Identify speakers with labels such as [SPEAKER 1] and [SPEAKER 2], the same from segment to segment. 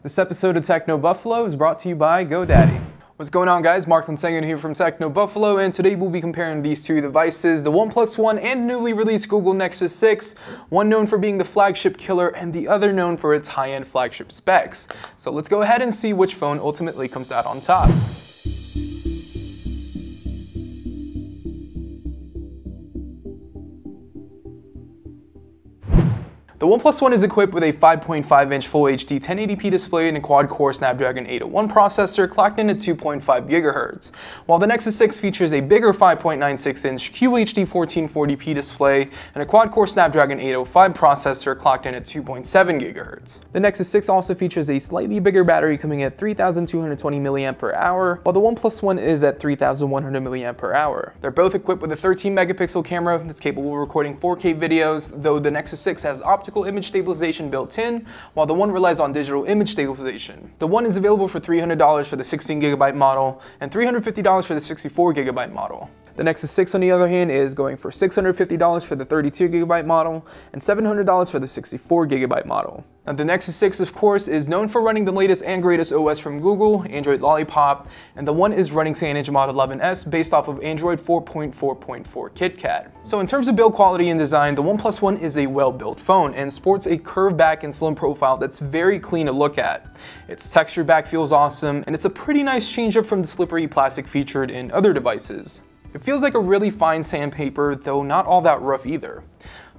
[SPEAKER 1] This episode of Techno Buffalo is brought to you by GoDaddy. What's going on, guys? Mark Rettinger here from Techno Buffalo, and today we'll be comparing these two devices, the OnePlus One and newly released Google Nexus 6, one known for being the flagship killer and the other known for its high-end flagship specs. So let's go ahead and see which phone ultimately comes out on top. The OnePlus One is equipped with a 5.5-inch Full HD 1080p display and a quad-core Snapdragon 801 processor clocked in at 2.5 GHz, while the Nexus 6 features a bigger 5.96-inch QHD 1440p display and a quad-core Snapdragon 805 processor clocked in at 2.7 GHz. The Nexus 6 also features a slightly bigger battery coming at 3,220 mAh, while the OnePlus One is at 3,100 mAh. They're both equipped with a 13-megapixel camera that's capable of recording 4K videos, though the Nexus 6 has optical image stabilization built in, while the One relies on digital image stabilization. The One is available for $300 for the 16GB model and $350 for the 64GB model. The Nexus 6, on the other hand, is going for $650 for the 32GB model and $700 for the 64GB model. Now, the Nexus 6, of course, is known for running the latest and greatest OS from Google, Android Lollipop, and the One is running CyanogenMod 11S based off of Android 4.4.4 KitKat. So in terms of build quality and design, the OnePlus One is a well-built phone and sports a curved back and slim profile that's very clean to look at. Its textured back feels awesome, and it's a pretty nice change up from the slippery plastic featured in other devices. It feels like a really fine sandpaper, though not all that rough either.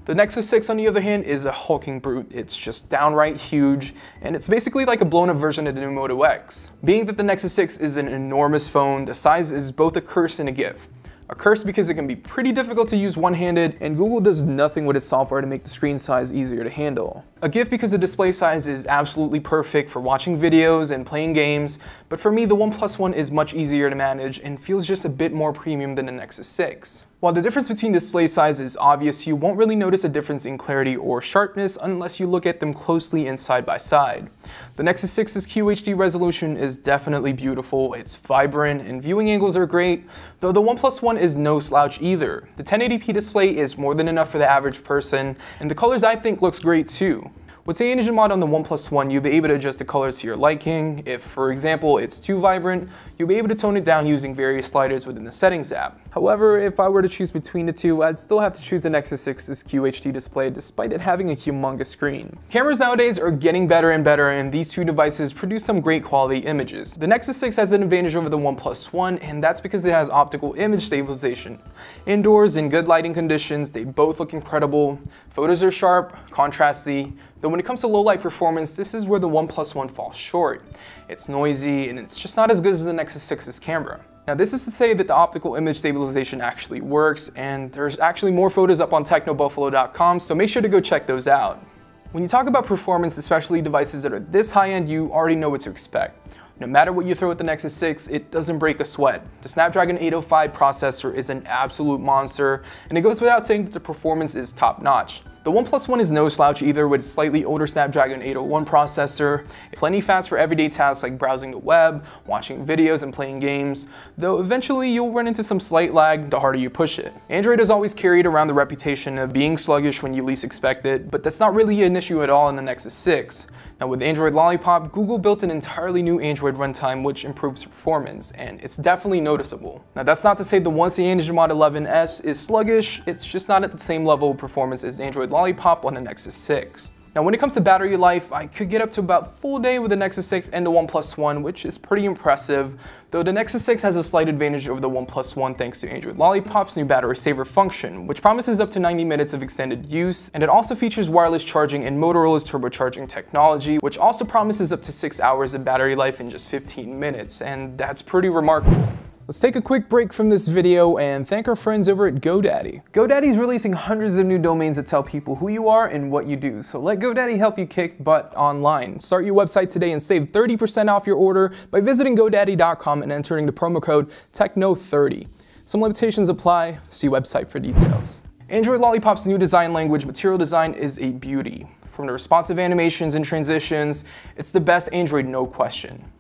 [SPEAKER 1] The Nexus 6, on the other hand, is a hulking brute. It's just downright huge, and it's basically like a blown-up version of the new Moto X. Being that the Nexus 6 is an enormous phone, the size is both a curse and a gift. A curse because it can be pretty difficult to use one-handed, and Google does nothing with its software to make the screen size easier to handle. A gift because the display size is absolutely perfect for watching videos and playing games, but for me the OnePlus One is much easier to manage and feels just a bit more premium than the Nexus 6. While the difference between display size is obvious, you won't really notice a difference in clarity or sharpness unless you look at them closely and side by side. The Nexus 6's QHD resolution is definitely beautiful, it's vibrant, and viewing angles are great, though the OnePlus One is no slouch either. The 1080p display is more than enough for the average person, and the colors I think looks great too. With CyanogenMod on the OnePlus One, you'll be able to adjust the colors to your liking. If, for example, it's too vibrant, you'll be able to tone it down using various sliders within the Settings app. However, if I were to choose between the two, I'd still have to choose the Nexus 6's QHD display despite it having a humongous screen. Cameras nowadays are getting better and better, and these two devices produce some great quality images. The Nexus 6 has an advantage over the OnePlus One, and that's because it has optical image stabilization. Indoors, in good lighting conditions, they both look incredible. Photos are sharp, contrasty, though when it comes to low light performance, this is where the OnePlus One falls short. It's noisy, and it's just not as good as the Nexus 6's camera. Now, this is to say that the optical image stabilization actually works, and there's actually more photos up on technobuffalo.com, so make sure to go check those out. When you talk about performance, especially devices that are this high-end, you already know what to expect. No matter what you throw at the Nexus 6, it doesn't break a sweat. The Snapdragon 805 processor is an absolute monster, and it goes without saying that the performance is top-notch. The OnePlus One is no slouch either, with its slightly older Snapdragon 801 processor, plenty fast for everyday tasks like browsing the web, watching videos, and playing games, though eventually you'll run into some slight lag the harder you push it. Android has always carried around the reputation of being sluggish when you least expect it, but that's not really an issue at all in the Nexus 6. Now, with Android Lollipop, Google built an entirely new Android runtime which improves performance, and it's definitely noticeable. Now, that's not to say the One CyanogenMod 11S is sluggish, it's just not at the same level of performance as Android Lollipop on the Nexus 6. Now, when it comes to battery life, I could get up to about full day with the Nexus 6 and the OnePlus One, which is pretty impressive, though the Nexus 6 has a slight advantage over the OnePlus One thanks to Android Lollipop's new battery saver function, which promises up to 90 minutes of extended use, and it also features wireless charging and Motorola's turbocharging technology, which also promises up to 6 hours of battery life in just 15 minutes, and that's pretty remarkable. Let's take a quick break from this video and thank our friends over at GoDaddy. GoDaddy is releasing hundreds of new domains that tell people who you are and what you do, so let GoDaddy help you kick butt online. Start your website today and save 30% off your order by visiting GoDaddy.com and entering the promo code TECHNO30. Some limitations apply, see website for details. Android Lollipop's new design language, Material Design, is a beauty. From the responsive animations and transitions, it's the best Android, no question.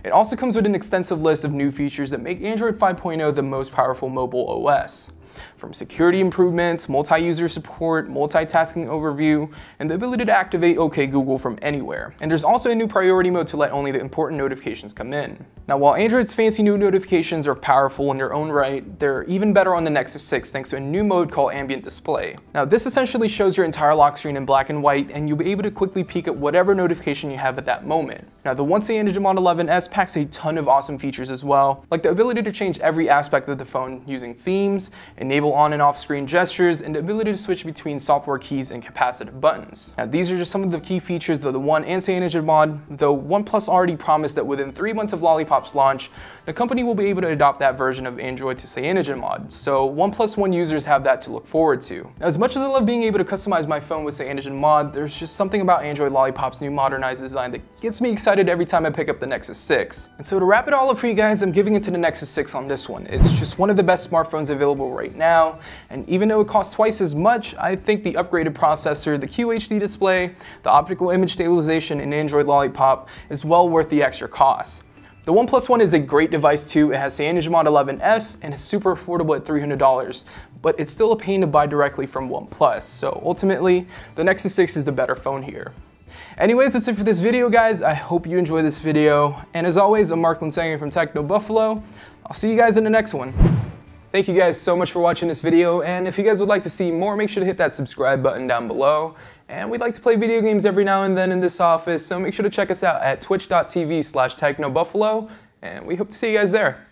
[SPEAKER 1] It also comes with an extensive list of new features that make Android 5.0 the most powerful mobile OS. from security improvements, multi-user support, multitasking overview, and the ability to activate OK Google from anywhere. And there's also a new priority mode to let only the important notifications come in. Now, while Android's fancy new notifications are powerful in their own right, they're even better on the Nexus 6 thanks to a new mode called Ambient Display. Now, this essentially shows your entire lock screen in black and white, and you'll be able to quickly peek at whatever notification you have at that moment. Now, the CyanogenMod 11S packs a ton of awesome features as well, like the ability to change every aspect of the phone using themes, enable on and off screen gestures, and the ability to switch between software keys and capacitive buttons. Now, these are just some of the key features of the One and CyanogenMod, though OnePlus already promised that within 3 months of Lollipop's launch, the company will be able to adopt that version of Android to CyanogenMod, so OnePlus One users have that to look forward to. Now, as much as I love being able to customize my phone with CyanogenMod, there's just something about Android Lollipop's new modernized design that gets me excited every time I pick up the Nexus 6. And so to wrap it all up for you guys, I'm giving it to the Nexus 6 on this one. It's just one of the best smartphones available right now, and even though it costs twice as much, I think the upgraded processor, the QHD display, the optical image stabilization, and Android Lollipop is well worth the extra cost. The OnePlus One is a great device too. It has CyanogenMod 11S and is super affordable at $300, but it's still a pain to buy directly from OnePlus. So ultimately, the Nexus 6 is the better phone here. Anyways, that's it for this video, guys. I hope you enjoyed this video. And as always, I'm Mark Rettinger from Techno Buffalo. I'll see you guys in the next one. Thank you guys so much for watching this video, and if you guys would like to see more, make sure to hit that subscribe button down below. And we'd like to play video games every now and then in this office, so make sure to check us out at twitch.tv/technobuffalo, and we hope to see you guys there.